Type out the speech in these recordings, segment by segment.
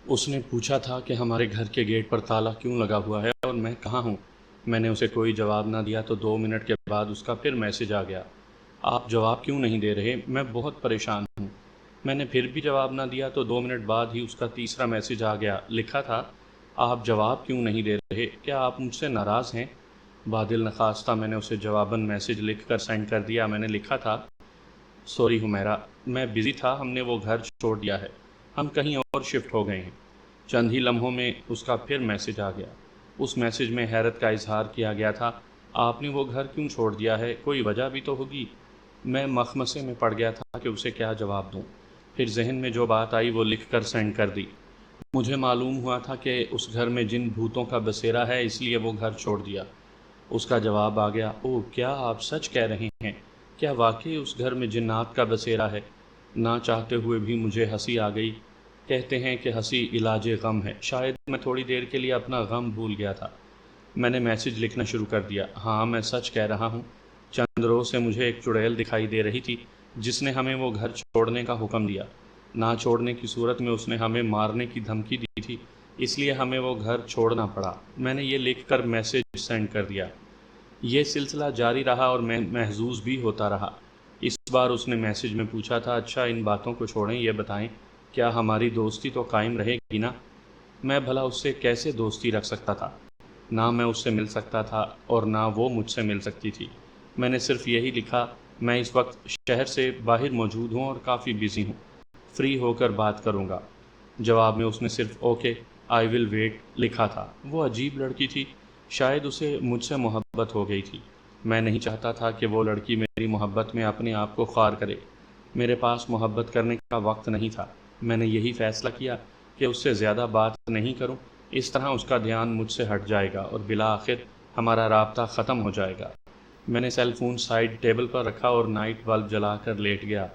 اس نے پوچھا تھا کہ ہمارے گھر کے گیٹ پر تالا کیوں لگا ہوا ہے اور میں کہاں ہوں۔ میں نے اسے کوئی جواب نہ دیا تو 2 منٹ کے بعد اس کا پھر میسج آ گیا، آپ جواب کیوں نہیں دے رہے، میں بہت پریشان ہوں۔ میں نے پھر بھی جواب نہ دیا تو 2 منٹ بعد ہی اس کا تیسرا میسج آ گیا، لکھا تھا، آپ جواب کیوں نہیں دے رہے، کیا آپ مجھ سے ناراض ہیں؟ بادل نخواستہ میں نے اسے جواباً میسج لکھ کر سینڈ کر دیا۔ میں نے لکھا تھا، سوری حمیرہ، میں بزی تھا، ہم نے وہ گھر چھوڑ دیا ہے، ہم کہیں اور شفٹ ہو گئے ہیں۔ چند ہی لمحوں میں اس کا پھر میسج آ گیا۔ اس میسج میں حیرت کا اظہار کیا گیا تھا، آپ نے وہ گھر کیوں چھوڑ دیا ہے، کوئی وجہ بھی تو ہوگی۔ میں مخمصے میں پڑ گیا تھا کہ اسے کیا جواب دوں۔ پھر ذہن میں جو بات آئی وہ لکھ کر سینڈ کر دی۔ مجھے معلوم ہوا تھا کہ اس گھر میں جن بھوتوں کا بسیرا ہے اس لیے وہ گھر چھوڑ دیا۔ اس کا جواب آ گیا، اوہ کیا آپ سچ کہہ رہے ہیں، کیا واقعی اس گھر میں جنات کا بسیرا ہے؟ نہ چاہتے ہوئے بھی مجھے ہنسی آ گئی۔ کہتے ہیں کہ ہنسی علاج غم ہے، شاید میں تھوڑی دیر کے لیے اپنا غم بھول گیا تھا۔ میں نے میسج لکھنا شروع کر دیا، ہاں میں سچ کہہ رہا ہوں، چند روز سے مجھے ایک چڑیل دکھائی دے رہی تھی جس نے ہمیں وہ گھر چھوڑنے کا حکم دیا۔ نہ چھوڑنے کی صورت میں اس نے ہمیں مارنے کی دھمکی دی تھی، اس لیے ہمیں وہ گھر چھوڑنا پڑا۔ میں نے یہ لکھ کر میسج سینڈ کر دیا۔ یہ سلسلہ جاری رہا اور میں محظوظ بھی ہوتا رہا۔ اس بار اس نے میسج میں پوچھا تھا، اچھا ان باتوں کو چھوڑیں، یہ بتائیں کیا ہماری دوستی تو قائم رہے گی نا؟ میں بھلا اس سے کیسے دوستی رکھ سکتا تھا؟ نہ میں اس سے مل سکتا تھا اور نہ وہ مجھ سے مل سکتی تھی۔ میں نے صرف یہی لکھا، میں اس وقت شہر سے باہر موجود ہوں اور کافی بزی ہوں، فری ہو کر بات کروں گا۔ جواب میں اس نے صرف اوکے آئی ول ویٹ لکھا تھا۔ وہ عجیب لڑکی تھی، شاید اسے مجھ سے محبت ہو گئی تھی۔ میں نہیں چاہتا تھا کہ وہ لڑکی میری محبت میں اپنے آپ کو خوار کرے۔ میرے پاس محبت کرنے کا وقت نہیں تھا۔ میں نے یہی فیصلہ کیا کہ اس سے زیادہ بات نہیں کروں، اس طرح اس کا دھیان مجھ سے ہٹ جائے گا اور بالآخر ہمارا رابطہ ختم ہو جائے گا۔ میں نے سیل فون سائیڈ ٹیبل پر رکھا اور نائٹ بلب جلا کر لیٹ گیا،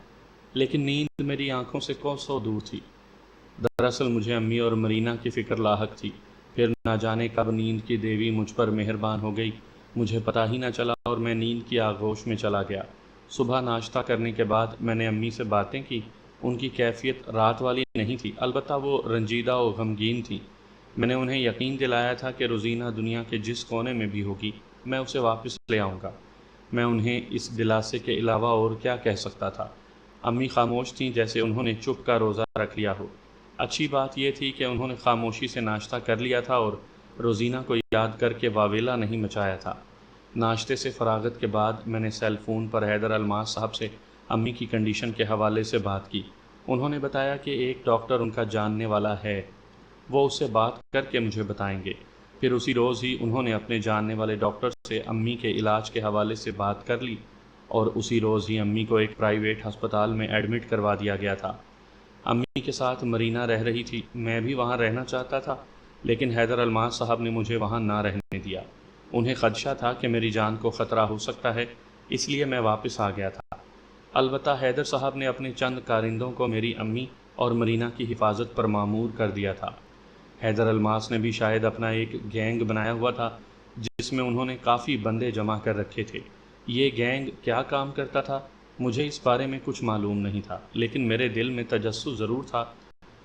لیکن نیند میری آنکھوں سے کوسوں دور تھی۔ دراصل مجھے امی اور مرینا کی فکر لاحق تھی۔ پھر نہ جانے کب نیند کی دیوی مجھ پر مہربان ہو گئی، مجھے پتہ ہی نہ چلا اور میں نیند کی آغوش میں چلا گیا۔ صبح ناشتہ کرنے کے بعد میں نے امی سے باتیں کی۔ ان کی کیفیت رات والی نہیں تھی، البتہ وہ رنجیدہ و غمگین تھی۔ میں نے انہیں یقین دلایا تھا کہ روزینہ دنیا کے جس کونے میں بھی ہوگی میں اسے واپس لے آؤں گا۔ میں انہیں اس دلاسے کے علاوہ اور کیا کہہ سکتا تھا؟ امی خاموش تھیں، جیسے انہوں نے چپ کا روزہ رکھ لیا ہو۔ اچھی بات یہ تھی کہ انہوں نے خاموشی سے ناشتہ کر لیا تھا اور روزینہ کو یاد کر کے واویلا نہیں مچایا تھا۔ ناشتے سے فراغت کے بعد میں نے سیل فون پر حیدر الماس صاحب سے امی کی کنڈیشن کے حوالے سے بات کی۔ انہوں نے بتایا کہ ایک ڈاکٹر ان کا جاننے والا ہے، وہ اس سے بات کر کے مجھے بتائیں گے۔ پھر اسی روز ہی انہوں نے اپنے جاننے والے ڈاکٹر سے امی کے علاج کے حوالے سے بات کر لی اور اسی روز ہی امی کو ایک پرائیویٹ ہسپتال میں ایڈمٹ کروا دیا گیا تھا۔ امی کے ساتھ مرینا رہ رہی تھی، میں بھی وہاں رہنا چاہتا تھا، لیکن حیدر الماس صاحب نے مجھے وہاں نہ رہنے دیا۔ انہیں خدشہ تھا کہ میری جان کو خطرہ ہو سکتا ہے، اس لیے میں واپس آ گیا تھا۔ البتہ حیدر صاحب نے اپنے چند کارندوں کو میری امی اور مرینا کی حفاظت پر مامور کر دیا تھا۔ حیدر الماس نے بھی شاید اپنا ایک گینگ بنایا ہوا تھا جس میں انہوں نے کافی بندے جمع کر رکھے تھے۔ یہ گینگ کیا کام کرتا تھا مجھے اس بارے میں کچھ معلوم نہیں تھا، لیکن میرے دل میں تجسس ضرور تھا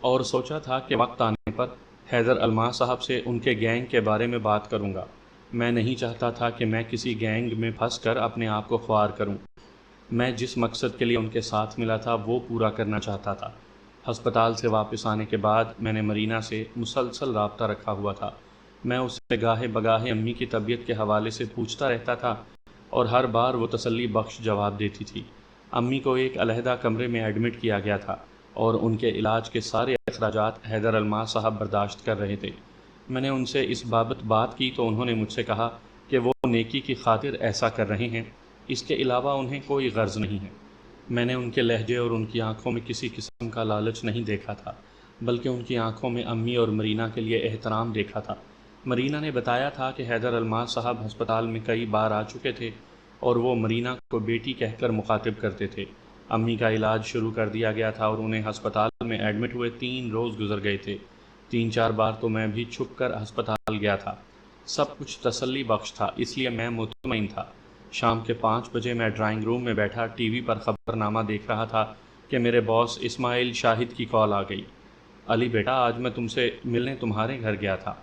اور سوچا تھا کہ وقت آنے پر حیدر الماس صاحب سے ان کے گینگ کے بارے میں بات کروں گا۔ میں نہیں چاہتا تھا کہ میں کسی گینگ میں پھنس کر اپنے آپ کو خوار کروں۔ میں جس مقصد کے لیے ان کے ساتھ ملا تھا وہ پورا کرنا چاہتا تھا۔ ہسپتال سے واپس آنے کے بعد میں نے مرینا سے مسلسل رابطہ رکھا ہوا تھا۔ میں اس سے گاہے بگاہے امی کی طبیعت کے حوالے سے پوچھتا رہتا تھا اور ہر بار وہ تسلی بخش جواب دیتی تھی۔ امی کو ایک علیحدہ کمرے میں ایڈمٹ کیا گیا تھا اور ان کے علاج کے سارے اخراجات حیدر الماس صاحب برداشت کر رہے تھے۔ میں نے ان سے اس بابت بات کی تو انہوں نے مجھ سے کہا کہ وہ نیکی کی خاطر ایسا کر رہے ہیں، اس کے علاوہ انہیں کوئی غرض نہیں ہے۔ میں نے ان کے لہجے اور ان کی آنکھوں میں کسی قسم کا لالچ نہیں دیکھا تھا، بلکہ ان کی آنکھوں میں امی اور مرینا کے لیے احترام دیکھا تھا۔ مرینا نے بتایا تھا کہ حیدر الماس صاحب ہسپتال میں کئی بار آ چکے تھے اور وہ مرینا کو بیٹی کہہ کر مخاطب کرتے تھے۔ امی کا علاج شروع کر دیا گیا تھا اور انہیں ہسپتال میں ایڈمٹ ہوئے 3 روز گزر گئے تھے۔ 3-4 بار تو میں بھی چھپ کر ہسپتال گیا تھا۔ سب کچھ تسلی بخش تھا، اس لیے میں مطمئن تھا۔ شام کے 5 بجے میں ڈرائنگ روم میں بیٹھا ٹی وی پر خبر نامہ دیکھ رہا تھا کہ میرے باس اسماعیل شاہد کی کال آ گئی۔ علی بیٹا، آج میں تم سے ملنے تمہارے گھر گیا تھا،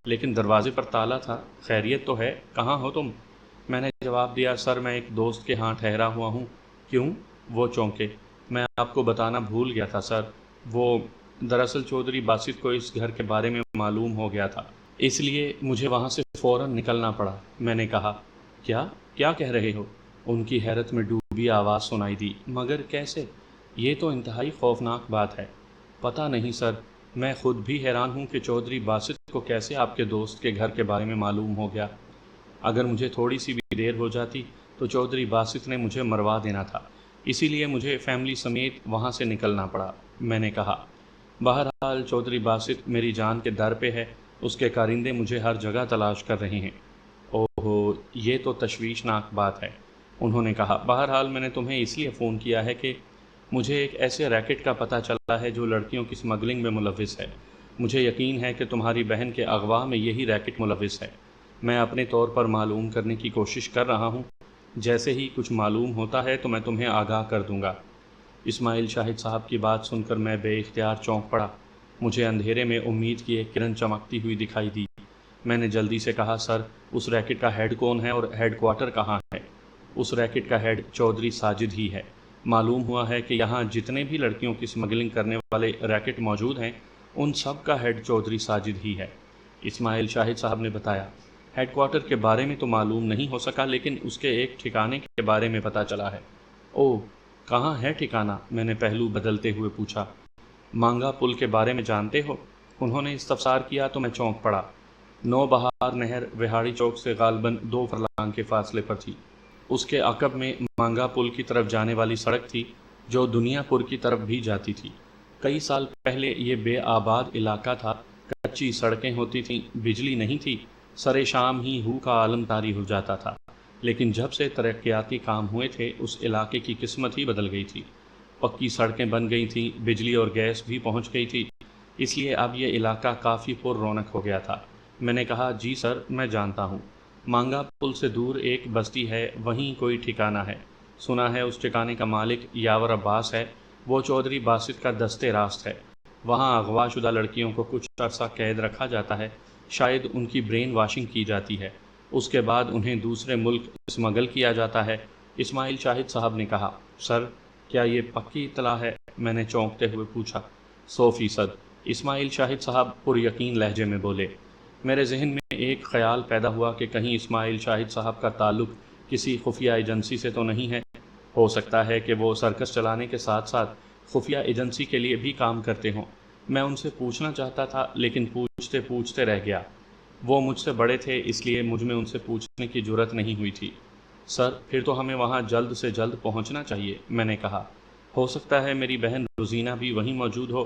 لیکن دروازے پر تالا تھا۔ خیریت تو ہے؟ کہاں ہو تم؟ میں نے جواب دیا، سر میں ایک دوست کے ہاں ٹھہرا ہوا ہوں۔ کیوں؟ وہ چونکے۔ میں آپ کو بتانا بھول گیا تھا سر، وہ دراصل چودھری باسط کو اس گھر کے بارے میں معلوم ہو گیا تھا، اس لیے مجھے وہاں سے فوراً نکلنا پڑا۔ میں نے کہا، کیا کیا کہہ رہے ہو؟ ان کی حیرت میں ڈوبی آواز سنائی دی، مگر کیسے؟ یہ تو انتہائی خوفناک بات ہے۔ پتہ نہیں سر، میں خود بھی حیران ہوں کہ چودھری باسط کو کیسے آپ کے دوست کے گھر کے بارے میں معلوم ہو گیا۔ اگر مجھے تھوڑی سی بھی دیر ہو جاتی تو چودھری باسط نے مجھے مروا دینا تھا، اسی لیے مجھے فیملی سمیت وہاں سے نکلنا پڑا۔ میں نے کہا، بہرحال چودھری باسط میری جان کے در پہ ہے، اس کے کارندے مجھے ہر جگہ تلاش کر رہے ہیں۔ اوہو، یہ تو تشویشناک بات ہے، انہوں نے کہا۔ بہرحال میں نے تمہیں اس لیے فون کیا ہے کہ مجھے ایک ایسے ریکٹ کا پتہ چلا ہے جو لڑکیوں کی اسمگلنگ میں ملوث ہے۔ مجھے یقین ہے کہ تمہاری بہن کے اغوا میں یہی ریکٹ ملوث ہے۔ میں اپنے طور پر معلوم کرنے کی کوشش کر رہا ہوں، جیسے ہی کچھ معلوم ہوتا ہے تو میں تمہیں آگاہ کر دوں گا۔ اسماعیل شاہد صاحب کی بات سن کر میں بے اختیار چونک پڑا۔ مجھے اندھیرے میں امید کی ایک کرن چمکتی ہوئی دکھائی دی۔ میں نے جلدی سے کہا، سر اس ریکٹ کا ہیڈ کون ہے اور ہیڈ کوارٹر کہاں ہے؟ اس ریکٹ کا ہیڈ چودھری ساجد ہی ہے۔ معلوم ہوا ہے کہ یہاں جتنے بھی لڑکیوں کی اسمگلنگ کرنے والے ریکٹ موجود ہیں، ان سب کا ہیڈ چودھری ساجد ہی ہے، اسماعیل شاہد صاحب نے بتایا۔ ہیڈ کوارٹر کے بارے میں تو معلوم نہیں ہو سکا، لیکن اس کے ایک ٹھکانے کے بارے میں پتہ چلا ہے۔ اوہ، کہاں ہے ٹھکانہ؟ میں نے پہلو بدلتے ہوئے پوچھا۔ مانگا پل کے بارے میں جانتے ہو؟ انہوں نے استفسار کیا تو میں چونک پڑا۔ نو بہار نہر وہاڑی چوک سے غالباً 2 فرلانگ کے فاصلے پر تھی۔ اس کے عقب میں مانگا پل کی طرف جانے والی سڑک تھی، جو دنیا پور کی طرف بھی جاتی تھی۔ کئی سال پہلے یہ بے آباد علاقہ تھا، کچی سڑکیں ہوتی تھیں، بجلی نہیں تھی، سرے شام ہی ہو کا عالم طاری ہو جاتا تھا۔ لیکن جب سے ترقیاتی کام ہوئے تھے، اس علاقے کی قسمت ہی بدل گئی تھی۔ پکی سڑکیں بن گئی تھیں، بجلی اور گیس بھی پہنچ گئی تھی، اس لیے اب یہ علاقہ کافی پر رونق ہو گیا تھا۔ میں نے کہا، جی سر، میں جانتا ہوں، مانگا پل سے دور ایک بستی ہے، وہیں کوئی ٹھکانہ ہے۔ سنا ہے اس ٹھکانے کا مالک یاور عباس ہے، وہ چودھری باسط کا دستے راست ہے۔ وہاں اغوا شدہ لڑکیوں کو کچھ عرصہ قید رکھا جاتا ہے، شاید ان کی برین واشنگ کی جاتی ہے، اس کے بعد انہیں دوسرے ملک اسمگل کیا جاتا ہے۔ اسماعیل شاہد صاحب نے کہا، سر کیا یہ پکی اطلاع ہے؟ میں نے چونکتے ہوئے پوچھا۔ 100%، اسماعیل شاہد صاحب پر یقین لہجے میں بولے۔ میرے ذہن میں ایک خیال پیدا ہوا کہ کہیں اسماعیل شاہد صاحب کا تعلق کسی خفیہ ایجنسی سے تو نہیں ہے؟ ہو سکتا ہے کہ وہ سرکس چلانے کے ساتھ ساتھ خفیہ ایجنسی کے لیے بھی کام کرتے ہوں۔ میں ان سے پوچھنا چاہتا تھا، لیکن پوچھتے پوچھتے رہ گیا۔ وہ مجھ سے بڑے تھے، اس لیے مجھ میں ان سے پوچھنے کی جرأت نہیں ہوئی تھی۔ سر پھر تو ہمیں وہاں جلد سے جلد پہنچنا چاہیے، میں نے کہا۔ ہو سکتا ہے میری بہن روزینہ بھی وہیں موجود ہو۔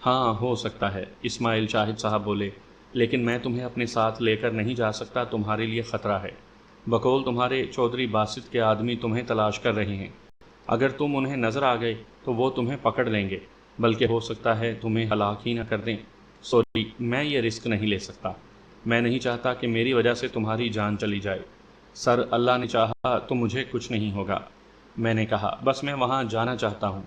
ہاں ہو سکتا ہے، اسماعیل شاہد صاحب بولے، لیکن میں تمہیں اپنے ساتھ لے کر نہیں جا سکتا، تمہارے لیے خطرہ ہے۔ بقول تمہارے چودھری باسط کے آدمی تمہیں تلاش کر رہے ہیں۔ اگر تم انہیں نظر آ گئے تو وہ تمہیں پکڑ لیں گے، بلکہ ہو سکتا ہے تمہیں ہلاک ہی نہ کر دیں۔ سوری، میں یہ رسک نہیں لے سکتا۔ میں نہیں چاہتا کہ میری وجہ سے تمہاری جان چلی جائے۔ سر اللہ نے چاہا تو مجھے کچھ نہیں ہوگا، میں نے کہا، بس میں وہاں جانا چاہتا ہوں۔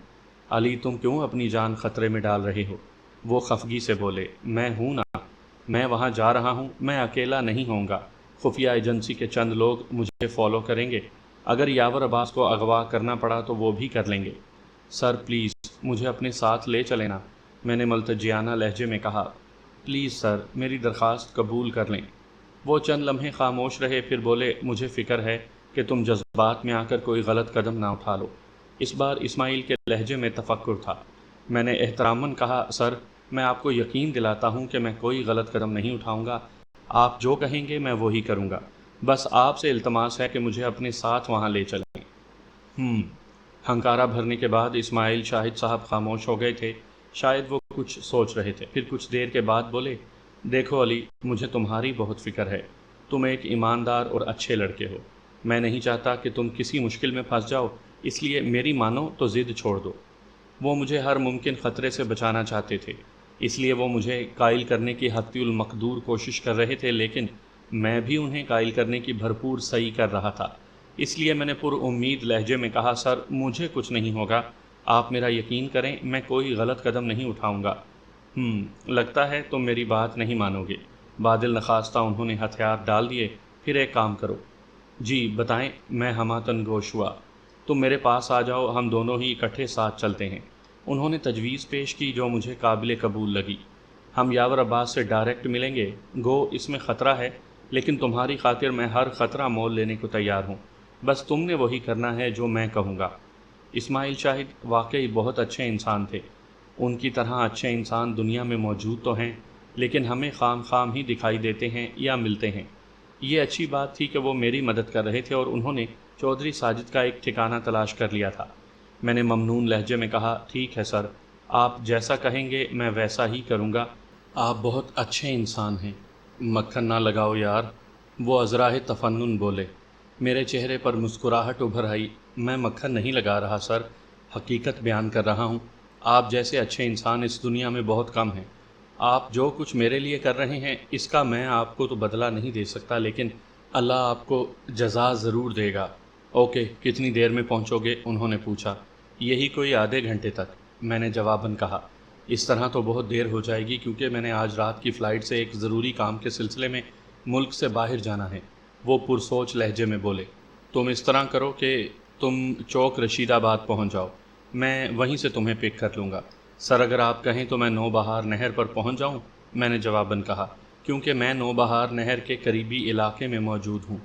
علی تم کیوں اپنی جان خطرے میں ڈال رہے ہو؟ وہ خفگی سے بولے، میں ہوں نا، میں وہاں جا رہا ہوں، میں اکیلا نہیں ہوں گا، خفیہ ایجنسی کے چند لوگ مجھے فالو کریں گے، اگر یاور عباس کو اغوا کرنا پڑا تو وہ بھی کر لیں گے۔ سر پلیز مجھے اپنے ساتھ لے چلیں نا، میں نے ملتجیانہ لہجے میں کہا۔ پلیز سر میری درخواست قبول کر لیں۔ وہ چند لمحے خاموش رہے، پھر بولے، مجھے فکر ہے کہ تم جذبات میں آ کر کوئی غلط قدم نہ اٹھا لو۔ اس بار اسماعیل کے لہجے میں تفکر تھا۔ میں نے احتراماً کہا، سر میں آپ کو یقین دلاتا ہوں کہ میں کوئی غلط قدم نہیں اٹھاؤں گا، آپ جو کہیں گے میں وہی کروں گا، بس آپ سے التماس ہے کہ مجھے اپنے ساتھ وہاں لے چلیں۔ ہنکارا بھرنے کے بعد اسماعیل شاہد صاحب خاموش ہو گئے تھے، شاید وہ کچھ سوچ رہے تھے، پھر کچھ دیر کے بعد بولے، دیکھو علی، مجھے تمہاری بہت فکر ہے، تم ایک ایماندار اور اچھے لڑکے ہو، میں نہیں چاہتا کہ تم کسی مشکل میں پھنس جاؤ، اس لیے میری مانو تو ضد چھوڑ دو۔ وہ مجھے ہر ممکن خطرے سے بچانا چاہتے تھے، اس لیے وہ مجھے قائل کرنے کی حتی المقدور کوشش کر رہے تھے، لیکن میں بھی انہیں قائل کرنے کی بھرپور صحیح کر رہا تھا۔ اس لیے میں نے پر امید لہجے میں کہا، سر مجھے کچھ نہیں ہوگا، آپ میرا یقین کریں، میں کوئی غلط قدم نہیں اٹھاؤں گا۔ لگتا ہے تم میری بات نہیں مانو گے۔ بادل نخواستہ انہوں نے ہتھیار ڈال دیے۔ پھر ایک کام کرو۔ جی بتائیں، میں ہمہ گوش ہوا۔ تم میرے پاس آ جاؤ، ہم دونوں ہی اکٹھے ساتھ چلتے ہیں۔ انہوں نے تجویز پیش کی جو مجھے قابل قبول لگی۔ ہم یاور عباس سے ڈائریکٹ ملیں گے، گو اس میں خطرہ ہے، لیکن تمہاری خاطر میں ہر خطرہ مول لینے کو تیار ہوں۔ بس تم نے وہی کرنا ہے جو میں کہوں گا۔ اسماعیل شاہد واقعی بہت اچھے انسان تھے۔ ان کی طرح اچھے انسان دنیا میں موجود تو ہیں، لیکن ہمیں خام خام ہی دکھائی دیتے ہیں یا ملتے ہیں۔ یہ اچھی بات تھی کہ وہ میری مدد کر رہے تھے اور انہوں نے چودھری ساجد کا ایک ٹھکانہ تلاش کر لیا تھا۔ میں نے ممنون لہجے میں کہا، ٹھیک ہے سر، آپ جیسا کہیں گے میں ویسا ہی کروں گا۔ آپ بہت اچھے انسان ہیں۔ مکھن نہ لگاؤ یار، وہ عذرائے تفنن بولے۔ میرے چہرے پر مسکراہٹ ابھر آئی۔ میں مکھن نہیں لگا رہا سر، حقیقت بیان کر رہا ہوں۔ آپ جیسے اچھے انسان اس دنیا میں بہت کم ہیں۔ آپ جو کچھ میرے لیے کر رہے ہیں اس کا میں آپ کو تو بدلہ نہیں دے سکتا، لیکن اللہ آپ کو جزا ضرور دے گا۔ اوکے، کتنی دیر میں پہنچو گے؟ انہوں نے پوچھا۔ یہی کوئی آدھے گھنٹے تک، میں نے جواباً کہا۔ اس طرح تو بہت دیر ہو جائے گی کیونکہ میں نے آج رات کی فلائٹ سے ایک ضروری کام کے سلسلے میں ملک سے باہر جانا ہے، وہ پرسوچ لہجے میں بولے۔ تم اس طرح کرو کہ تم چوک رشید آباد پہنچ جاؤ، میں وہیں سے تمہیں پک کر لوں گا۔ سر اگر آپ کہیں تو میں نوبہار نہر پر پہنچ جاؤں؟ میں نے جواباً کہا، کیونکہ میں نوبہار نہر کے قریبی علاقے میں موجود ہوں۔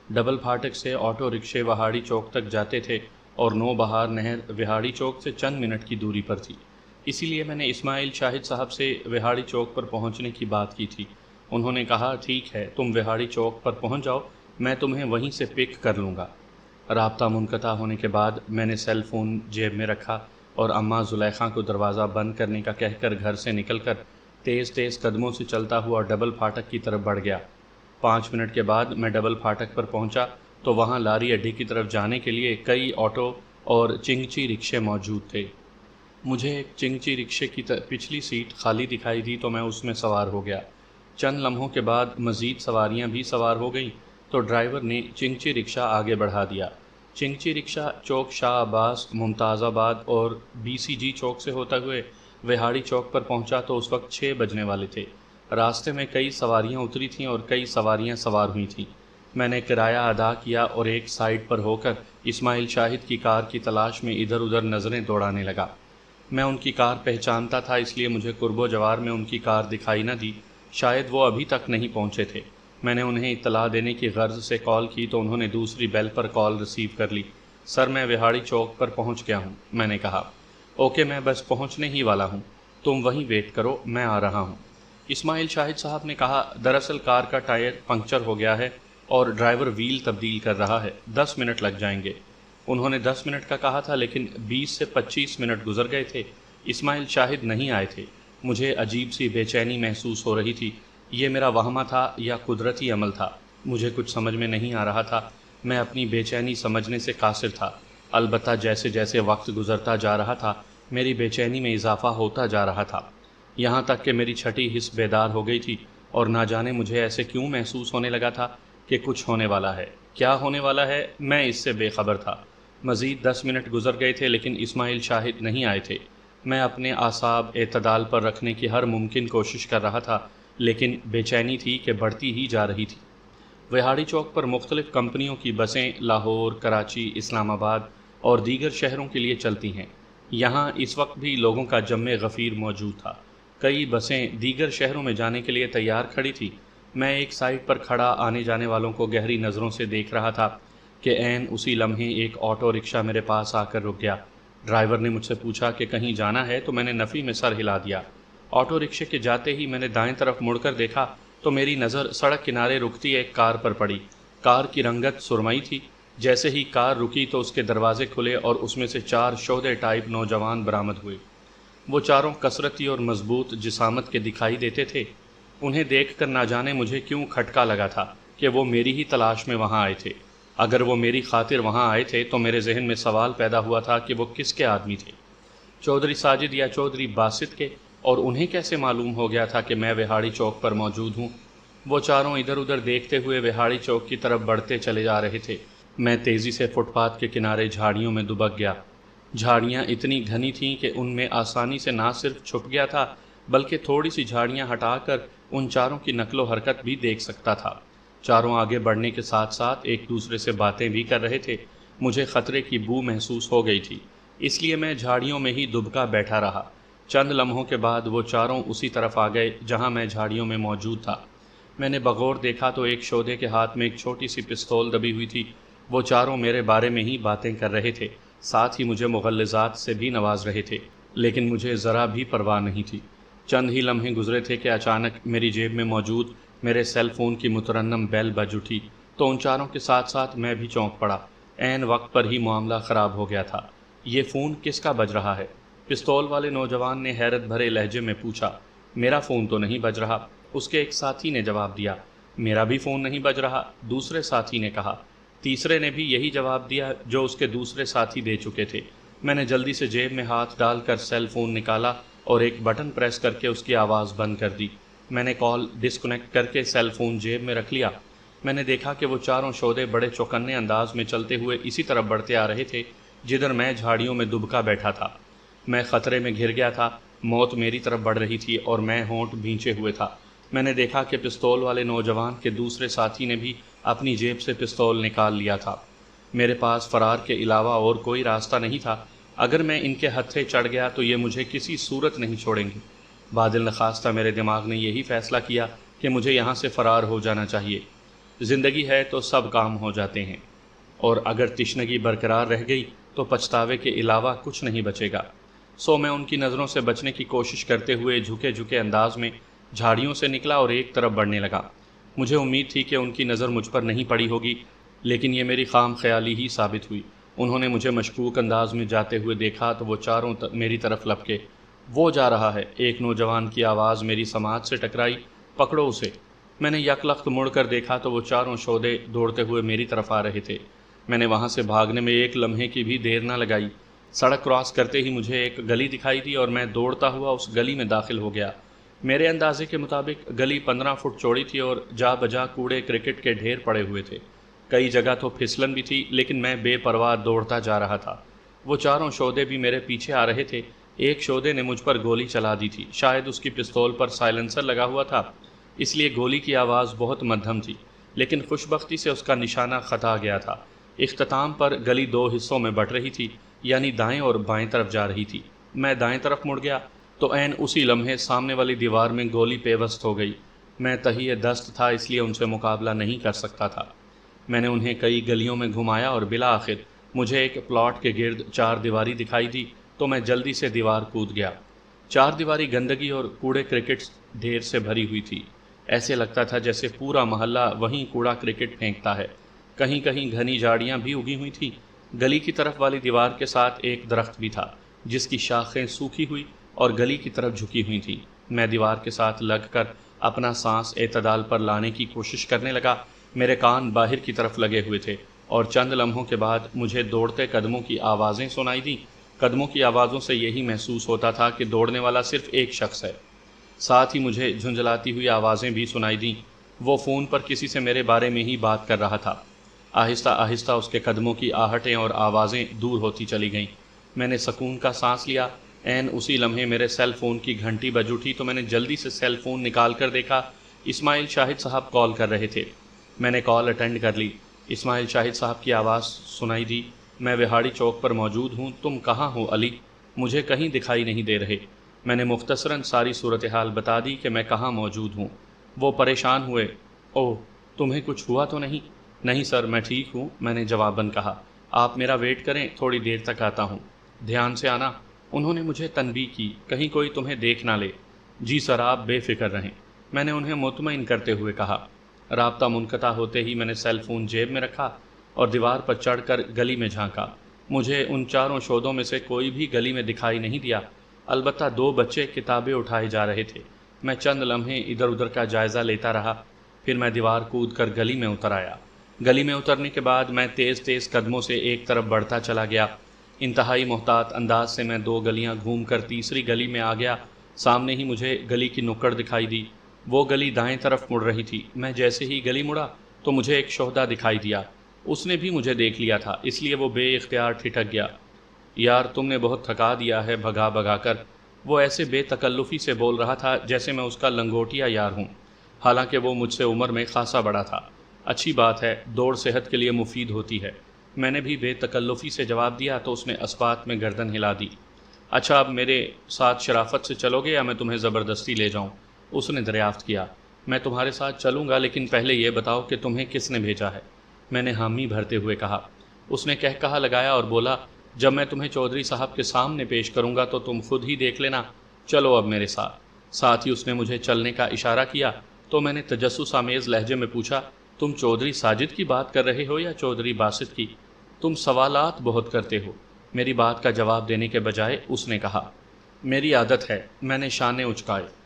ڈبل پھاٹک سے آٹو رکشے وہاڑی چوک تک جاتے تھے اور نوبہار نہر وہاڑی چوک سے چند منٹ کی دوری پر تھی، اسی لیے میں نے اسماعیل شاہد صاحب سے وہاڑی چوک پر پہنچنے کی بات کی تھی۔ انہوں نے کہا، ٹھیک ہے، تم وہاڑی چوک پر پہنچ جاؤ، میں تمہیں وہیں سے پک کر لوں گا۔ رابطہ منقطع ہونے کے بعد میں نے سیل فون جیب میں رکھا اور اماں زلیخا کو دروازہ بند کرنے کا کہہ کر گھر سے نکل کر تیز تیز قدموں سے چلتا ہوا ڈبل پھاٹک کی طرف بڑھ گیا۔ 5 منٹ کے بعد میں ڈبل پھاٹک پر پہنچا تو وہاں لاری اڈے کی طرف جانے کے لیے کئی آٹو اور چنگچی رکشے موجود تھے۔ مجھے ایک چنگچی رکشے کی پچھلی سیٹ خالی دکھائی دی تو میں اس میں سوار ہو گیا۔ چند لمحوں کے بعد مزید سواریاں بھی سوار ہو گئیں تو ڈرائیور نے چنگچی رکشہ آگے بڑھا دیا۔ چنگچی رکشہ چوک شاہ عباس، ممتاز آباد اور بی سی جی چوک سے ہوتا ہوئے وہاڑی چوک پر پہنچا تو اس وقت 6 بجنے والے تھے۔ راستے میں کئی سواریاں اتری تھیں اور کئی سواریاں سوار ہوئی تھیں۔ میں نے کرایہ ادا کیا اور ایک سائڈ پر ہو کر اسماعیل شاہد کی کار کی تلاش میں ادھر ادھر نظریں دوڑانے لگا۔ میں ان کی کار پہچانتا تھا، اس لیے مجھے قرب و جوار میں ان کی کار دکھائی نہ دی۔ شاید وہ ابھی تک نہیں پہنچے تھے۔ میں نے انہیں اطلاع دینے کی غرض سے کال کی تو انہوں نے دوسری بیل پر کال ریسیو کر لی۔ سر میں وہاڑی چوک پر پہنچ گیا ہوں، میں نے کہا۔ اوکے، میں بس پہنچنے ہی والا ہوں، تم وہیں ویٹ کرو، میں آ رہا ہوں۔ اسماعیل شاہد صاحب نے کہا، دراصل کار کا ٹائر پنکچر ہو گیا ہے اور ڈرائیور ویل تبدیل کر رہا ہے، 10 منٹ لگ جائیں گے۔ انہوں نے 10 منٹ کا کہا تھا لیکن 20 سے 25 منٹ گزر گئے تھے، اسماعیل شاہد نہیں آئے تھے۔ مجھے عجیب سی بے چینی محسوس ہو رہی تھی۔ یہ میرا وہمہ تھا یا قدرتی عمل تھا؟ مجھے کچھ سمجھ میں نہیں آ رہا تھا۔ میں اپنی بے چینی سمجھنے سے قاصر تھا، البتہ جیسے جیسے وقت گزرتا جا رہا تھا میری بے چینی میں اضافہ ہوتا جا رہا تھا، یہاں تک کہ میری چھٹی حس بیدار ہو گئی تھی اور نہ جانے مجھے ایسے کیوں محسوس ہونے لگا تھا کہ کچھ ہونے والا ہے۔ کیا ہونے والا ہے، میں اس سے بے خبر تھا۔ مزید 10 منٹ گزر گئے تھے لیکن اسماعیل شاہد نہیں آئے تھے۔ میں اپنے اعصاب اعتدال پر رکھنے کی ہر ممکن کوشش کر رہا تھا، لیکن بے چینی تھی کہ بڑھتی ہی جا رہی تھی۔ وہاڑی چوک پر مختلف کمپنیوں کی بسیں لاہور، کراچی، اسلام آباد اور دیگر شہروں کے لیے چلتی ہیں۔ یہاں اس وقت بھی لوگوں کا جم غفیر موجود تھا۔ کئی بسیں دیگر شہروں میں جانے کے لیے تیار کھڑی تھی۔ میں ایک سائٹ پر کھڑا آنے جانے والوں کو گہری نظروں سے دیکھ رہا تھا کہ عین اسی لمحے ایک آٹو رکشہ میرے پاس آ کر رک گیا۔ ڈرائیور نے مجھ سے پوچھا کہ کہیں جانا ہے تو میں نے نفی میں سر ہلا دیا۔ آٹو رکشے کے جاتے ہی میں نے دائیں طرف مڑ کر دیکھا تو میری نظر سڑک کنارے رکتی ایک کار پر پڑی۔ کار کی رنگت سرمئی تھی۔ جیسے ہی کار رکی تو اس کے دروازے کھلے اور اس میں سے 4 شہدے ٹائپ نوجوان برآمد ہوئے۔ وہ چاروں کثرتی اور مضبوط جسامت کے دکھائی دیتے تھے۔ انہیں دیکھ کر نہ جانے مجھے کیوں کھٹکا لگا تھا کہ وہ میری ہی تلاش میں وہاں آئے تھے۔ اگر وہ میری خاطر وہاں آئے تھے تو میرے ذہن میں سوال پیدا ہوا تھا کہ وہ کس کے آدمی تھے، چودھری ساجد یا چودھری باسط کے، اور انہیں کیسے معلوم ہو گیا تھا کہ میں وہاڑی چوک پر موجود ہوں؟ وہ چاروں ادھر ادھر دیکھتے ہوئے وہاڑی چوک کی طرف بڑھتے چلے جا رہے تھے۔ میں تیزی سے فٹ پاتھ کے کنارے جھاڑیوں میں دبک گیا۔ جھاڑیاں اتنی گھنی تھیں کہ ان میں آسانی سے نہ صرف چھپ گیا تھا بلکہ تھوڑی سی جھاڑیاں ہٹا کر ان چاروں کی نقل و حرکت بھی دیکھ سکتا تھا۔ چاروں آگے بڑھنے کے ساتھ ساتھ ایک دوسرے سے باتیں بھی کر رہے تھے۔ مجھے خطرے کی بو محسوس ہو گئی تھی، اس لیے میں جھاڑیوں میں ہی دبکا بیٹھا رہا۔ چند لمحوں کے بعد وہ چاروں اسی طرف آ گئے جہاں میں جھاڑیوں میں موجود تھا۔ میں نے بغور دیکھا تو ایک شودے کے ہاتھ میں ایک چھوٹی سی پستول دبی ہوئی تھی۔ وہ چاروں میرے بارے میں ہی باتیں کر رہے تھے، ساتھ ہی مجھے مغلظات سے بھی نواز رہے تھے، لیکن مجھے ذرا بھی پرواہ نہیں تھی۔ چند ہی لمحے گزرے تھے کہ اچانک میری جیب میں موجود میرے سیل فون کی مترنم بیل بج اٹھی تو ان چاروں کے ساتھ ساتھ میں بھی چونک پڑا۔ عین وقت پر ہی معاملہ خراب ہو گیا تھا۔ یہ فون کس کا بج رہا ہے؟ پستول والے نوجوان نے حیرت بھرے لہجے میں پوچھا۔ میرا فون تو نہیں بج رہا، اس کے ایک ساتھی نے جواب دیا۔ میرا بھی فون نہیں بج رہا، دوسرے ساتھی نے کہا۔ تیسرے نے بھی یہی جواب دیا جو اس کے دوسرے ساتھی دے چکے تھے۔ میں نے جلدی سے جیب میں ہاتھ ڈال کر سیل فون نکالا اور ایک بٹن پریس کر کے اس کی آواز بند کر دی۔ میں نے کال ڈسکنیکٹ کر کے سیل فون جیب میں رکھ لیا۔ میں نے دیکھا کہ وہ چاروں شودے بڑے چوکنے انداز میں چلتے ہوئے اسی طرف بڑھتے آ رہے تھے جدھر میں جھاڑیوں میں دبکا بیٹھا تھا۔ میں خطرے میں گھر گیا تھا، موت میری طرف بڑھ رہی تھی اور میں ہونٹ بھینچے ہوئے تھا۔ میں نے دیکھا کہ پستول والے نوجوان کے دوسرے ساتھی نے بھی اپنی جیب سے پستول نکال لیا تھا۔ میرے پاس فرار کے علاوہ اور کوئی راستہ نہیں تھا۔ اگر میں ان کے ہتھے چڑھ گیا تو یہ مجھے کسی صورت نہیں چھوڑیں گے۔ بادل نخواستہ میرے دماغ نے یہی فیصلہ کیا کہ مجھے یہاں سے فرار ہو جانا چاہیے۔ زندگی ہے تو سب کام ہو جاتے ہیں، اور اگر تشنگی برقرار رہ گئی تو پچھتاوے کے علاوہ کچھ نہیں بچے گا۔ سو میں ان کی نظروں سے بچنے کی کوشش کرتے ہوئے جھکے جھکے انداز میں جھاڑیوں سے نکلا اور ایک طرف بڑھنے لگا۔ مجھے امید تھی کہ ان کی نظر مجھ پر نہیں پڑی ہوگی، لیکن یہ میری خام خیالی ہی ثابت ہوئی۔ انہوں نے مجھے مشکوک انداز میں جاتے ہوئے دیکھا تو وہ چاروں میری طرف لپکے۔ وہ جا رہا ہے، ایک نوجوان کی آواز میری سماعت سے ٹکرائی۔ پکڑو اسے۔ میں نے یکلخت مڑ کر دیکھا تو وہ چاروں شودے دوڑتے ہوئے میری طرف آ رہے تھے۔ میں نے وہاں سے بھاگنے میں ایک لمحے کی بھی دیر نہ لگائی۔ سڑک کراس کرتے ہی مجھے ایک گلی دکھائی دی اور میں دوڑتا ہوا اس گلی میں داخل ہو گیا۔ میرے اندازے کے مطابق گلی 15 فٹ چوڑی تھی اور جا بجا کوڑے کرکٹ کے ڈھیر پڑے ہوئے تھے۔ کئی جگہ تو پھسلن بھی تھی، لیکن میں بے پرواہ دوڑتا جا رہا تھا۔ وہ چاروں شودے بھی میرے پیچھے آ رہے تھے۔ ایک شودے نے مجھ پر گولی چلا دی تھی، شاید اس کی پستول پر سائلنسر لگا ہوا تھا، اس لیے گولی کی آواز بہت مدھم تھی، لیکن خوش بختی سے اس کا نشانہ خطا گیا تھا۔ اختتام پر گلی 2 حصوں میں بٹ رہی تھی، یعنی دائیں اور بائیں طرف جا رہی تھی۔ میں دائیں طرف مڑ گیا تو عین اسی لمحے سامنے والی دیوار میں گولی پیوست ہو گئی۔ میں تہیہ دست تھا، اس لیے ان سے مقابلہ نہیں کر سکتا تھا۔ میں نے انہیں کئی گلیوں میں گھمایا اور بالآخر مجھے ایک پلاٹ کے گرد 4 دیواری دکھائی دی تو میں جلدی سے دیوار کود گیا۔ 4 دیواری گندگی اور کوڑے کرکٹ ڈھیر سے بھری ہوئی تھی۔ ایسے لگتا تھا جیسے پورا محلہ وہیں کوڑا کرکٹ پھینکتا ہے۔ کہیں کہیں گھنی جھاڑیاں بھی اگی ہوئی تھیں۔ گلی کی طرف والی دیوار کے ساتھ ایک درخت بھی تھا جس کی شاخیں سوکھی ہوئی اور گلی کی طرف جھکی ہوئی تھیں۔ میں دیوار کے ساتھ لگ کر اپنا سانس اعتدال پر لانے کی کوشش کرنے لگا۔ میرے کان باہر کی طرف لگے ہوئے تھے اور چند لمحوں کے بعد مجھے دوڑتے قدموں کی آوازیں سنائی دیں۔ قدموں کی آوازوں سے یہی محسوس ہوتا تھا کہ دوڑنے والا صرف ایک شخص ہے۔ ساتھ ہی مجھے جھنجھلاتی ہوئی آوازیں بھی سنائی دیں۔ وہ فون پر کسی سے میرے بارے میں ہی بات کر رہا تھا۔ آہستہ آہستہ اس کے قدموں کی آہٹیں اور آوازیں دور ہوتی چلی گئیں۔ میں نے سکون کا سانس لیا۔ عین اسی لمحے میرے سیل فون کی گھنٹی بج اٹھی تو میں نے جلدی سے سیل فون نکال کر دیکھا۔ اسماعیل شاہد صاحب کال کر رہے تھے۔ میں نے کال اٹینڈ کر لی۔ اسماعیل شاہد صاحب کی آواز سنائی دی۔ میں وہاڑی چوک پر موجود ہوں، تم کہاں ہو علی؟ مجھے کہیں دکھائی نہیں دے رہے۔ میں نے مختصراً ساری صورتحال بتا دی کہ میں کہاں موجود ہوں۔ وہ پریشان ہوئے۔ اوہ، تمہیں کچھ ہوا تو نہیں؟ نہیں سر، میں ٹھیک ہوں، میں نے جواباً کہا۔ آپ میرا ویٹ کریں، تھوڑی دیر تک آتا ہوں۔ دھیان سے آنا، انہوں نے مجھے تنبیہ کی، کہیں کوئی تمہیں دیکھ نہ لے۔ جی سر، آپ بے فکر رہیں، میں نے انہیں مطمئن کرتے ہوئے کہا۔ رابطہ منقطع ہوتے ہی میں نے سیل فون جیب میں رکھا اور دیوار پر چڑھ کر گلی میں جھانکا۔ مجھے ان چاروں شودوں میں سے کوئی بھی گلی میں دکھائی نہیں دیا، البتہ 2 بچے کتابیں اٹھائے جا رہے تھے۔ میں چند لمحے ادھر ادھر کا جائزہ لیتا رہا، پھر میں دیوار کود کر گلی میں اتر آیا۔ گلی میں اترنے کے بعد میں تیز تیز قدموں سے ایک طرف بڑھتا چلا گیا۔ انتہائی محتاط انداز سے میں 2 گلیاں گھوم کر تیسری گلی میں آ گیا۔ سامنے ہی مجھے گلی کی نکڑ دکھائی دی۔ وہ گلی دائیں طرف مڑ رہی تھی۔ میں جیسے ہی گلی مڑا تو مجھے ایک شہدا دکھائی دیا۔ اس نے بھی مجھے دیکھ لیا تھا، اس لیے وہ بے اختیار ٹھٹک گیا۔ یار، تم نے بہت تھکا دیا ہے بھگا بھگا کر، وہ ایسے بے تکلفی سے بول رہا تھا جیسے میں اس کا لنگوٹیا یار ہوں، حالانکہ وہ مجھ سے عمر میں خاصا بڑا تھا۔ اچھی بات ہے، دوڑ صحت کے لیے مفید ہوتی ہے، میں نے بھی بے تکلفی سے جواب دیا تو اس نے اسبات میں گردن ہلا دی۔ اچھا، اب میرے ساتھ شرافت سے چلو گے یا میں تمہیں زبردستی لے جاؤں؟ اس نے دریافت کیا۔ میں تمہارے ساتھ چلوں گا، لیکن پہلے یہ بتاؤ کہ تمہیں کس نے بھیجا ہے؟ میں نے حامی بھرتے ہوئے کہا۔ اس نے کہا لگایا اور بولا، جب میں تمہیں چودھری صاحب کے سامنے پیش کروں گا تو تم خود ہی دیکھ لینا، چلو اب میرے ساتھ۔ ساتھ ہی اس نے مجھے چلنے کا اشارہ کیا تو میں نے تجسس آمیز لہجے میں پوچھا، تم چودھری ساجد کی بات کر رہے ہو یا چودھری باسط کی؟ تم سوالات بہت کرتے ہو۔ میری بات کا جواب دینے کے بجائے اس نے کہا، میری عادت ہے۔ میں نے شانے اچکائے۔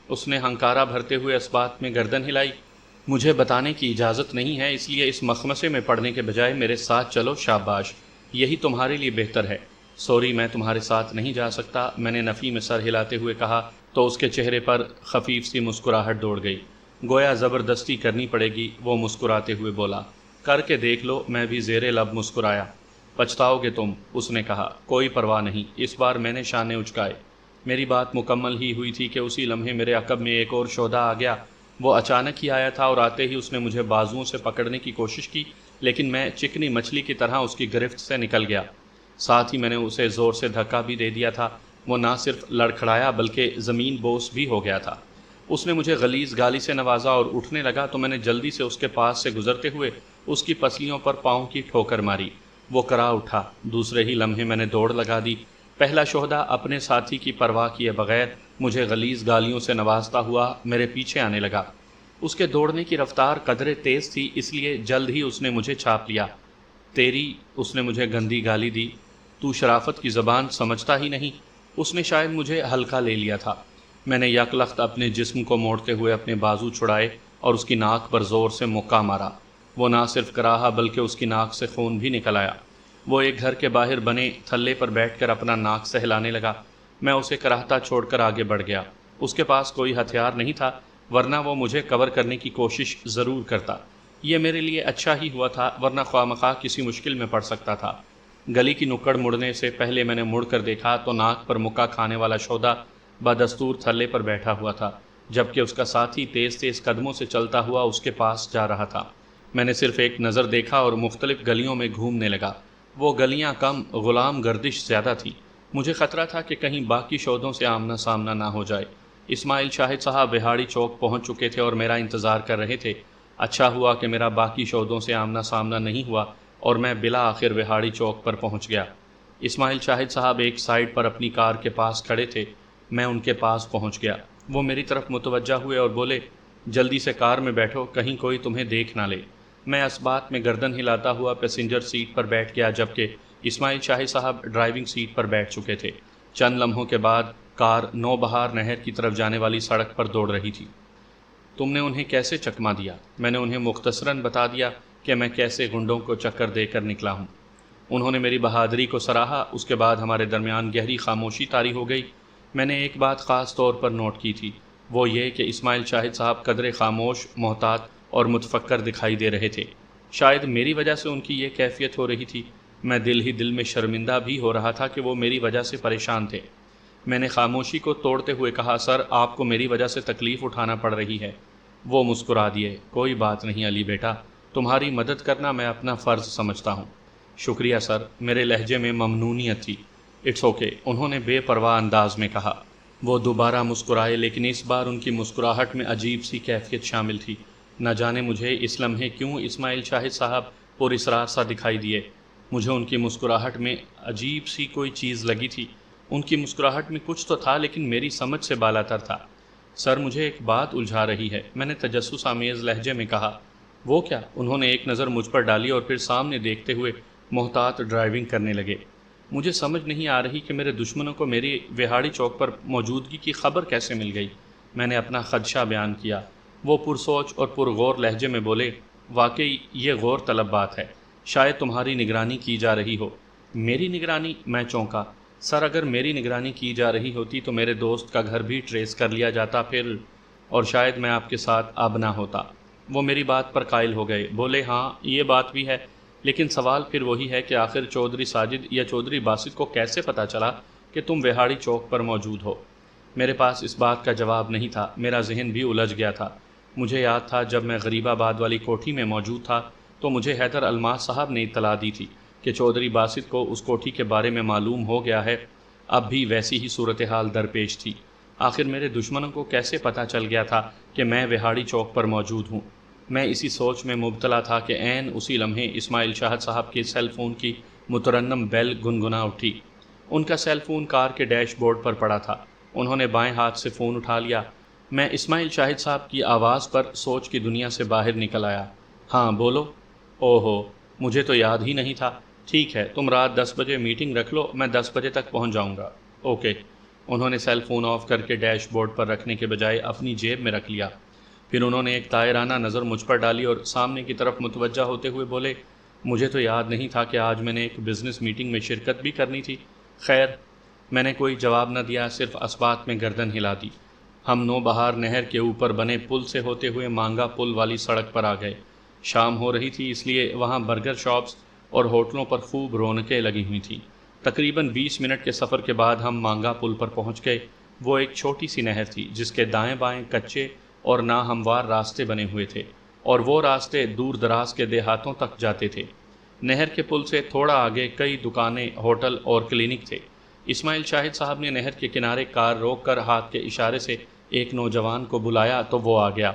اس نے ہنکارا بھرتے ہوئے اس بات میں گردن ہلائی۔ مجھے بتانے کی اجازت نہیں ہے، اس لیے اس مخمسے میں پڑنے کے بجائے میرے ساتھ چلو، شاباش، یہی تمہارے لیے بہتر ہے۔ سوری، میں تمہارے ساتھ نہیں جا سکتا، میں نے نفی میں سر ہلاتے ہوئے کہا تو اس کے چہرے پر خفیف سی مسکراہٹ دوڑ گئی، گویا زبردستی کرنی پڑے گی۔ وہ مسکراتے ہوئے بولا، کر کے دیکھ لو۔ میں بھی زیر لب مسکرایا۔ پچھتاؤ گے تم، اس نے کہا۔ کوئی پرواہ نہیں۔ اس بار میں نے شانے اچکائے۔ میری بات مکمل ہی ہوئی تھی کہ اسی لمحے میرے عقب میں ایک اور شودا آ گیا۔ وہ اچانک ہی آیا تھا اور آتے ہی اس نے مجھے بازوؤں سے پکڑنے کی کوشش کی، لیکن میں چکنی مچھلی کی طرح اس کی گرفت سے نکل گیا۔ ساتھ ہی میں نے اسے زور سے دھکا بھی دے دیا تھا۔ وہ نہ صرف لڑکھڑایا بلکہ زمین بوس بھی ہو گیا تھا۔ اس نے مجھے غلیظ گالی سے نوازا اور اٹھنے لگا تو میں نے جلدی سے اس کے پاس سے گزرتے ہوئے اس کی پسلیوں پر پاؤں کی ٹھوکر ماری۔ وہ کرا اٹھا۔ دوسرے ہی لمحے میں نے دوڑ لگا دی۔ پہلا شہدا اپنے ساتھی کی پرواہ کیے بغیر مجھے غلیظ گالیوں سے نوازتا ہوا میرے پیچھے آنے لگا۔ اس کے دوڑنے کی رفتار قدرے تیز تھی، اس لیے جلد ہی اس نے مجھے چھاپ لیا۔ تیری، اس نے مجھے گندی گالی دی، تو شرافت کی زبان سمجھتا ہی نہیں۔ اس نے شاید مجھے ہلکا لے لیا تھا۔ میں نے یک لخت اپنے جسم کو موڑتے ہوئے اپنے بازو چھڑائے اور اس کی ناک پر زور سے مکہ مارا۔ وہ نہ صرف کراہا بلکہ اس کی ناک سے خون بھی نکل آیا۔ وہ ایک گھر کے باہر بنے تھلے پر بیٹھ کر اپنا ناک سہلانے لگا۔ میں اسے کراہتا چھوڑ کر آگے بڑھ گیا۔ اس کے پاس کوئی ہتھیار نہیں تھا، ورنہ وہ مجھے کور کرنے کی کوشش ضرور کرتا۔ یہ میرے لیے اچھا ہی ہوا تھا، ورنہ خواہ مخواہ کسی مشکل میں پڑ سکتا تھا۔ گلی کی نکڑ مڑنے سے پہلے میں نے مڑ کر دیکھا تو ناک پر مکہ کھانے والا شودا بدستور تھلے پر بیٹھا ہوا تھا، جبکہ اس کا ساتھی تیز تیز قدموں سے چلتا ہوا اس کے پاس جا رہا تھا۔ میں نے صرف ایک نظر دیکھا اور مختلف گلیوں میں گھومنے لگا۔ وہ گلیاں کم، غلام گردش زیادہ تھی۔ مجھے خطرہ تھا کہ کہیں باقی شودوں سے آمنا سامنا نہ ہو جائے۔ اسماعیل شاہد صاحب وہاڑی چوک پہنچ چکے تھے اور میرا انتظار کر رہے تھے۔ اچھا ہوا کہ میرا باقی شودوں سے آمنا سامنا نہیں ہوا اور میں بلا آخر وہاڑی چوک پر پہنچ گیا۔ اسماعیل شاہد صاحب ایک سائیڈ پر اپنی کار کے پاس کھڑے تھے۔ میں ان کے پاس پہنچ گیا۔ وہ میری طرف متوجہ ہوئے اور بولے، جلدی سے کار میں بیٹھو، کہیں کوئی تمہیں دیکھ نہ لے۔ میں اس بات میں گردن ہلاتا ہوا پیسنجر سیٹ پر بیٹھ گیا، جبکہ اسماعیل شاہد صاحب ڈرائیونگ سیٹ پر بیٹھ چکے تھے۔ چند لمحوں کے بعد کار نوبہار نہر کی طرف جانے والی سڑک پر دوڑ رہی تھی۔ تم نے انہیں کیسے چکما دیا؟ میں نے انہیں مختصراً بتا دیا کہ میں کیسے گنڈوں کو چکر دے کر نکلا ہوں۔ انہوں نے میری بہادری کو سراہا۔ اس کے بعد ہمارے درمیان گہری خاموشی طاری ہو گئی۔ میں نے ایک بات خاص طور پر نوٹ کی تھی، وہ یہ کہ اسماعیل شاہد صاحب قدرے خاموش، محتاط اور متفکر دکھائی دے رہے تھے۔ شاید میری وجہ سے ان کی یہ کیفیت ہو رہی تھی۔ میں دل ہی دل میں شرمندہ بھی ہو رہا تھا کہ وہ میری وجہ سے پریشان تھے۔ میں نے خاموشی کو توڑتے ہوئے کہا، سر، آپ کو میری وجہ سے تکلیف اٹھانا پڑ رہی ہے۔ وہ مسکرا دیے۔ کوئی بات نہیں علی بیٹا، تمہاری مدد کرنا میں اپنا فرض سمجھتا ہوں۔ شکریہ سر، میرے لہجے میں ممنونیت تھی۔ اٹس اوکے، انہوں نے بے پرواہ انداز میں کہا۔ وہ دوبارہ مسکرائے، لیکن اس بار ان کی مسکراہٹ میں عجیب سی کیفیت شامل تھی۔ نہ جانے مجھے اس لمحے کیوں اسماعیل شاہد صاحب پر اسرار سا دکھائی دیے۔ مجھے ان کی مسکراہٹ میں عجیب سی کوئی چیز لگی تھی۔ ان کی مسکراہٹ میں کچھ تو تھا، لیکن میری سمجھ سے بالا تر تھا۔ سر، مجھے ایک بات الجھا رہی ہے، میں نے تجسس آمیز لہجے میں کہا۔ وہ کیا؟ انہوں نے ایک نظر مجھ پر ڈالی اور پھر سامنے دیکھتے ہوئے محتاط ڈرائیونگ کرنے لگے۔ مجھے سمجھ نہیں آ رہی کہ میرے دشمنوں کو میری وہاڑی چوک پر موجودگی کی خبر کیسے مل گئی۔ میں نے اپنا خدشہ بیان کیا۔ وہ پرسوچ اور پرغور لہجے میں بولے، واقعی یہ غور طلب بات ہے، شاید تمہاری نگرانی کی جا رہی ہو۔ میری نگرانی؟ میں چونکا۔ سر، اگر میری نگرانی کی جا رہی ہوتی تو میرے دوست کا گھر بھی ٹریس کر لیا جاتا، پھر اور شاید میں آپ کے ساتھ اب نہ ہوتا۔ وہ میری بات پر قائل ہو گئے، بولے، ہاں یہ بات بھی ہے، لیکن سوال پھر وہی ہے کہ آخر چودھری ساجد یا چودھری باسط کو کیسے پتہ چلا کہ تم وہاڑی چوک پر موجود ہو؟ میرے پاس اس بات کا جواب نہیں تھا، میرا ذہن بھی الجھ گیا تھا۔ مجھے یاد تھا جب میں غریب آباد والی کوٹھی میں موجود تھا تو مجھے حیدر الماس صاحب نے اطلاع دی تھی کہ چودھری باسط کو اس کوٹھی کے بارے میں معلوم ہو گیا ہے۔ اب بھی ویسی ہی صورتحال درپیش تھی۔ آخر میرے دشمنوں کو کیسے پتہ چل گیا تھا کہ میں وہاڑی چوک پر موجود ہوں؟ میں اسی سوچ میں مبتلا تھا کہ عین اسی لمحے اسماعیل شاہد صاحب کے سیل فون کی مترنم بیل گنگنا اٹھی۔ ان کا سیل فون کار کے ڈیش بورڈ پر پڑا تھا۔ انہوں نے بائیں ہاتھ سے فون اٹھا لیا۔ میں اسماعیل شاہد صاحب کی آواز پر سوچ کی دنیا سے باہر نکل آیا۔ ہاں بولو۔ اوہو، مجھے تو یاد ہی نہیں تھا۔ ٹھیک ہے، تم رات 10 بجے میٹنگ رکھ لو، میں 10 بجے تک پہنچ جاؤں گا۔ اوکے۔ انہوں نے سیل فون آف کر کے ڈیش بورڈ پر رکھنے کے بجائے اپنی جیب میں رکھ لیا۔ پھر انہوں نے ایک طائرانہ نظر مجھ پر ڈالی اور سامنے کی طرف متوجہ ہوتے ہوئے بولے، مجھے تو یاد نہیں تھا کہ آج میں نے ایک بزنس میٹنگ میں شرکت بھی کرنی تھی۔ خیر، میں نے کوئی جواب نہ دیا، صرف اسبات میں گردن ہلا دی۔ ہم نوبہار نہر کے اوپر بنے پل سے ہوتے ہوئے مانگا پل والی سڑک پر آ گئے۔ شام ہو رہی تھی، اس لیے وہاں برگر شاپس اور ہوٹلوں پر خوب رونقیں لگی ہوئی تھیں۔ تقریباً 20 منٹ کے سفر کے بعد ہم مانگا پل پر پہنچ گئے۔ وہ ایک چھوٹی سی نہر تھی جس کے دائیں بائیں کچے اور ناہموار راستے بنے ہوئے تھے، اور وہ راستے دور دراز کے دیہاتوں تک جاتے تھے۔ نہر کے پل سے تھوڑا آگے کئی دکانیں، ہوٹل اور کلینک تھے۔ اسماعیل شاہد صاحب نے نہر کے کنارے کار روک کر ہاتھ کے اشارے سے ایک نوجوان کو بلایا تو وہ آ گیا۔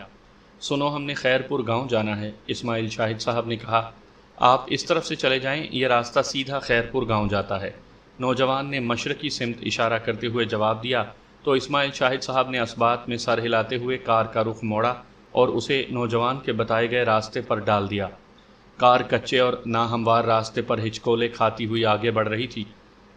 سنو، ہم نے خیر پور گاؤں جانا ہے، اسماعیل شاہد صاحب نے کہا۔ آپ اس طرف سے چلے جائیں، یہ راستہ سیدھا خیر پور گاؤں جاتا ہے۔ نوجوان نے مشرقی سمت اشارہ کرتے ہوئے جواب دیا تو اسماعیل شاہد صاحب نے اسبات میں سر ہلاتے ہوئے کار کا رخ موڑا اور اسے نوجوان کے بتائے گئے راستے پر ڈال دیا۔ کار کچے اور ناہموار راستے پر ہچکولے کھاتی ہوئی آگے بڑھ رہی تھی۔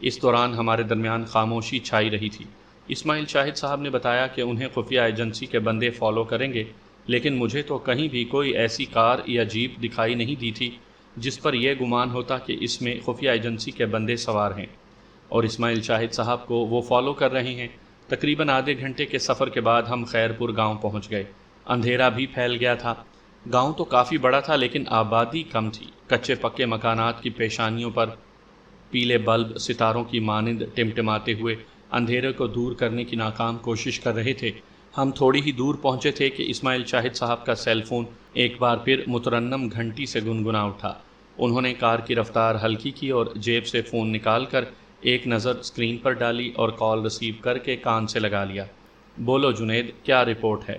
اس دوران ہمارے درمیان خاموشی چھائی رہی تھی۔ اسماعیل شاہد صاحب نے بتایا کہ انہیں خفیہ ایجنسی کے بندے فالو کریں گے، لیکن مجھے تو کہیں بھی کوئی ایسی کار یا جیپ دکھائی نہیں دی تھی جس پر یہ گمان ہوتا کہ اس میں خفیہ ایجنسی کے بندے سوار ہیں، اور اسماعیل شاہد صاحب کو وہ فالو کر رہے ہیں۔ تقریباً آدھے گھنٹے کے سفر کے بعد ہم خیر پور گاؤں پہنچ گئے۔ اندھیرا بھی پھیل گیا تھا۔ گاؤں تو کافی بڑا تھا لیکن آبادی کم تھی۔ کچے پکے مکانات کی پیشانیوں پر پیلے بلب ستاروں کی مانند ٹمٹماتے ہوئے اندھیرے کو دور کرنے کی ناکام کوشش کر رہے تھے۔ ہم تھوڑی ہی دور پہنچے تھے کہ اسماعیل شاہد صاحب کا سیل فون ایک بار پھر مترنم گھنٹی سے گنگنا اٹھا۔ انہوں نے کار کی رفتار ہلکی کی اور جیب سے فون نکال کر ایک نظر اسکرین پر ڈالی اور کال ریسیو کر کے کان سے لگا لیا۔ بولو جنید، کیا رپورٹ ہے؟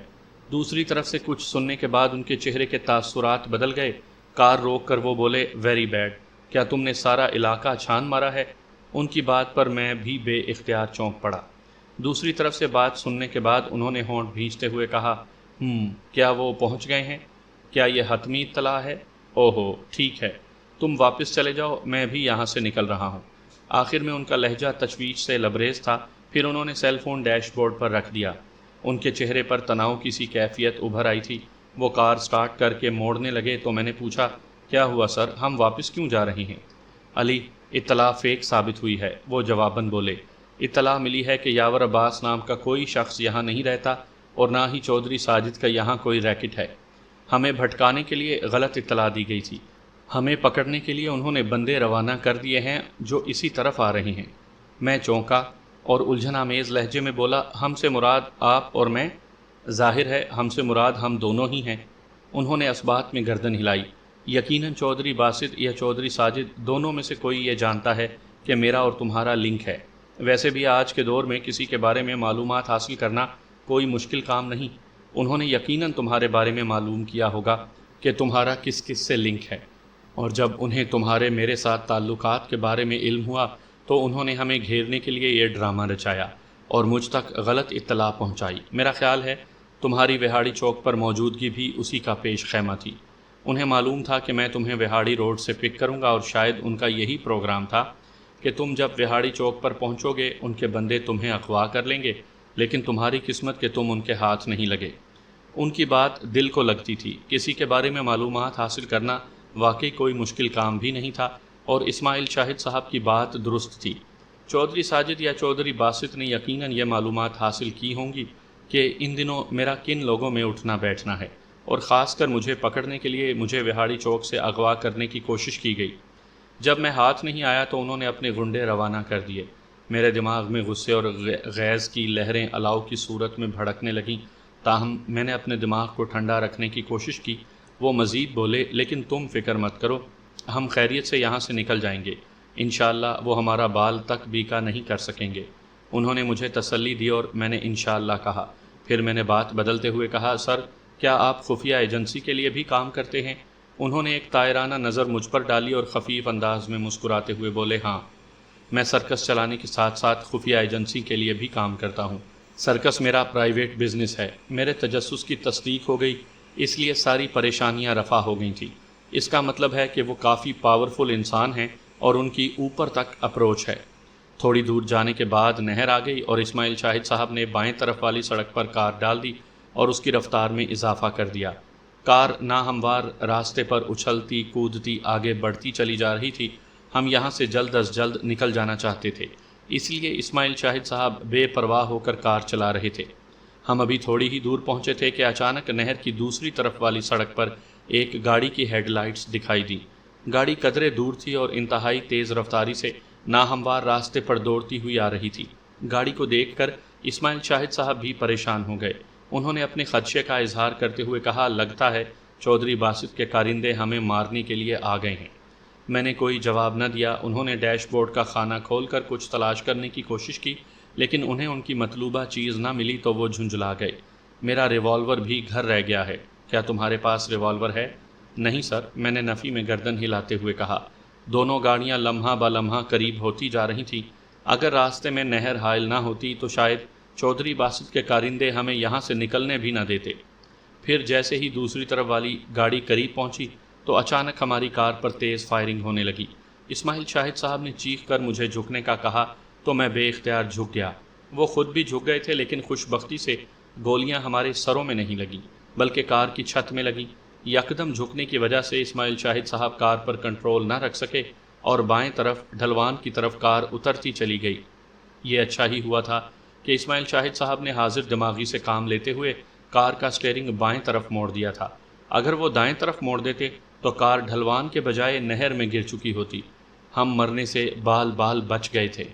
دوسری طرف سے کچھ سننے کے بعد ان کے چہرے کے تاثرات بدل گئے۔ کار روک کر وہ بولے، ویری بیڈ، کیا تم نے سارا علاقہ چھان مارا ہے؟ ان کی بات پر میں بھی بے اختیار چونک پڑا۔ دوسری طرف سے بات سننے کے بعد انہوں نے ہونٹ بھینچتے ہوئے کہا، کیا وہ پہنچ گئے ہیں؟ کیا یہ حتمی اطلاع ہے؟ اوہو، ٹھیک ہے، تم واپس چلے جاؤ، میں بھی یہاں سے نکل رہا ہوں۔ آخر میں ان کا لہجہ تشویش سے لبریز تھا۔ پھر انہوں نے سیل فون ڈیش بورڈ پر رکھ دیا۔ ان کے چہرے پر تناؤ کی سی کیفیت ابھر آئی تھی۔ وہ کار سٹارٹ کر کے موڑنے لگے تو میں نے پوچھا، کیا ہوا سر، ہم واپس کیوں جا رہے ہیں؟ علی، اطلاع فیک ثابت ہوئی ہے، وہ جواباً بولے۔ اطلاع ملی ہے کہ یاور عباس نام کا کوئی شخص یہاں نہیں رہتا اور نہ ہی چودھری ساجد کا یہاں کوئی ریکٹ ہے۔ ہمیں بھٹکانے کے لیے غلط اطلاع دی گئی تھی۔ ہمیں پکڑنے کے لیے انہوں نے بندے روانہ کر دیے ہیں جو اسی طرف آ رہے ہیں۔ میں چونکا اور الجھن آمیز لہجے میں بولا، ہم سے مراد آپ اور میں؟ ظاہر ہے ہم سے مراد ہم دونوں ہی ہیں۔ انہوں نے اسبات میں گردن ہلائی۔ یقیناً چودھری باسط یا چودھری ساجد دونوں میں سے کوئی یہ جانتا ہے کہ میرا اور تمہارا لنک ہے۔ ویسے بھی آج کے دور میں کسی کے بارے میں معلومات حاصل کرنا کوئی مشکل کام نہیں۔ انہوں نے یقیناً تمہارے بارے میں معلوم کیا ہوگا کہ تمہارا کس کس سے لنک ہے، اور جب انہیں تمہارے میرے ساتھ تعلقات کے بارے میں علم ہوا تو انہوں نے ہمیں گھیرنے کے لیے یہ ڈرامہ رچایا اور مجھ تک غلط اطلاع پہنچائی۔ میرا خیال ہے تمہاری وہاڑی چوک پر موجودگی بھی اسی کا پیش خیمہ تھی۔ انہیں معلوم تھا کہ میں تمہیں وہاڑی روڈ سے پک کروں گا، اور شاید ان کا یہی پروگرام تھا کہ تم جب وہاڑی چوک پر پہنچو گے ان کے بندے تمہیں اغوا کر لیں گے، لیکن تمہاری قسمت کہ تم ان کے ہاتھ نہیں لگے۔ ان کی بات دل کو لگتی تھی۔ کسی کے بارے میں معلومات حاصل کرنا واقعی کوئی مشکل کام بھی نہیں تھا، اور اسماعیل شاہد صاحب کی بات درست تھی۔ چودھری ساجد یا چودھری باسط نے یقیناً یہ معلومات حاصل کی ہوں گی کہ ان دنوں میرا کن لوگوں میں اٹھنا بیٹھنا ہے، اور خاص کر مجھے پکڑنے کے لیے مجھے وہاڑی چوک سے اغوا کرنے کی کوشش کی گئی۔ جب میں ہاتھ نہیں آیا تو انہوں نے اپنے غنڈے روانہ کر دیے۔ میرے دماغ میں غصے اور غیظ کی لہریں الاؤ کی صورت میں بھڑکنے لگیں، تاہم میں نے اپنے دماغ کو ٹھنڈا رکھنے کی کوشش کی۔ وہ مزید بولے، لیکن تم فکر مت کرو، ہم خیریت سے یہاں سے نکل جائیں گے، انشاءاللہ وہ ہمارا بال تک بیکا نہیں کر سکیں گے۔ انہوں نے مجھے تسلی دی اور میں نے انشاءاللہ کہا۔ پھر میں نے بات بدلتے ہوئے کہا، سر کیا آپ خفیہ ایجنسی کے لیے بھی کام کرتے ہیں؟ انہوں نے ایک طائرانہ نظر مجھ پر ڈالی اور خفیف انداز میں مسکراتے ہوئے بولے، ہاں، میں سرکس چلانے کے ساتھ ساتھ خفیہ ایجنسی کے لیے بھی کام کرتا ہوں۔ سرکس میرا پرائیویٹ بزنس ہے۔ میرے تجسس کی تصدیق ہو گئی، اس لیے ساری پریشانیاں رفع ہو گئی تھیں۔ اس کا مطلب ہے کہ وہ کافی پاورفل انسان ہیں اور ان کی اوپر تک اپروچ ہے۔ تھوڑی دور جانے کے بعد نہر آ گئی اور اسماعیل شاہد صاحب نے بائیں طرف والی سڑک پر کار ڈال دی اور اس کی رفتار میں اضافہ کر دیا۔ کار ناہموار راستے پر اچھلتی کودتی آگے بڑھتی چلی جا رہی تھی۔ ہم یہاں سے جلد از جلد نکل جانا چاہتے تھے، اس لیے اسماعیل شاہد صاحب بے پرواہ ہو کر کار چلا رہے تھے۔ ہم ابھی تھوڑی ہی دور پہنچے تھے کہ اچانک نہر کی دوسری طرف والی سڑک پر ایک گاڑی کی ہیڈ لائٹس دکھائی دی۔ گاڑی قدرے دور تھی اور انتہائی تیز رفتاری سے ناہموار راستے پر دوڑتی ہوئی آ رہی تھی۔ گاڑی کو دیکھ کر اسماعیل شاہد صاحب بھی پریشان ہو گئے۔ انہوں نے اپنے خدشے کا اظہار کرتے ہوئے کہا، لگتا ہے چودھری باسط کے کارندے ہمیں مارنے کے لیے آ گئے ہیں۔ میں نے کوئی جواب نہ دیا۔ انہوں نے ڈیش بورڈ کا خانہ کھول کر کچھ تلاش کرنے کی کوشش کی، لیکن انہیں ان کی مطلوبہ چیز نہ ملی تو وہ جھنجھلا گئے۔ میرا ریوالور بھی گھر رہ گیا ہے، کیا تمہارے پاس ریوالور ہے؟ نہیں سر، میں نے نفی میں گردن ہلاتے ہوئے کہا۔ دونوں گاڑیاں لمحہ بلمحہ قریب ہوتی جا رہی تھیں۔ اگر راستے میں نہر حائل نہ ہوتی تو شاید چودھری باسط کے کارندے ہمیں یہاں سے نکلنے بھی نہ دیتے۔ پھر جیسے ہی دوسری طرف والی گاڑی قریب پہنچی تو اچانک ہماری کار پر تیز فائرنگ ہونے لگی۔ اسماعیل شاہد صاحب نے چیخ کر مجھے جھکنے کا کہا تو میں بے اختیار جھک گیا۔ وہ خود بھی جھک گئے تھے، لیکن خوش بختی سے گولیاں ہمارے سروں میں نہیں لگیں بلکہ کار کی چھت میں لگیں۔ یکدم جھکنے کی وجہ سے اسماعیل شاہد صاحب کار پر کنٹرول نہ رکھ سکے اور بائیں طرف ڈھلوان کی طرف کار اترتی چلی گئی۔ یہ اچھا ہی ہوا تھا کہ اسماعیل شاہد صاحب نے حاضر دماغی سے کام لیتے ہوئے کار کا اسٹیئرنگ بائیں طرف موڑ دیا تھا۔ اگر وہ دائیں طرف موڑ دیتے تو کار ڈھلوان کے بجائے نہر میں گر چکی ہوتی۔ ہم مرنے سے بال بال بچ گئے تھے۔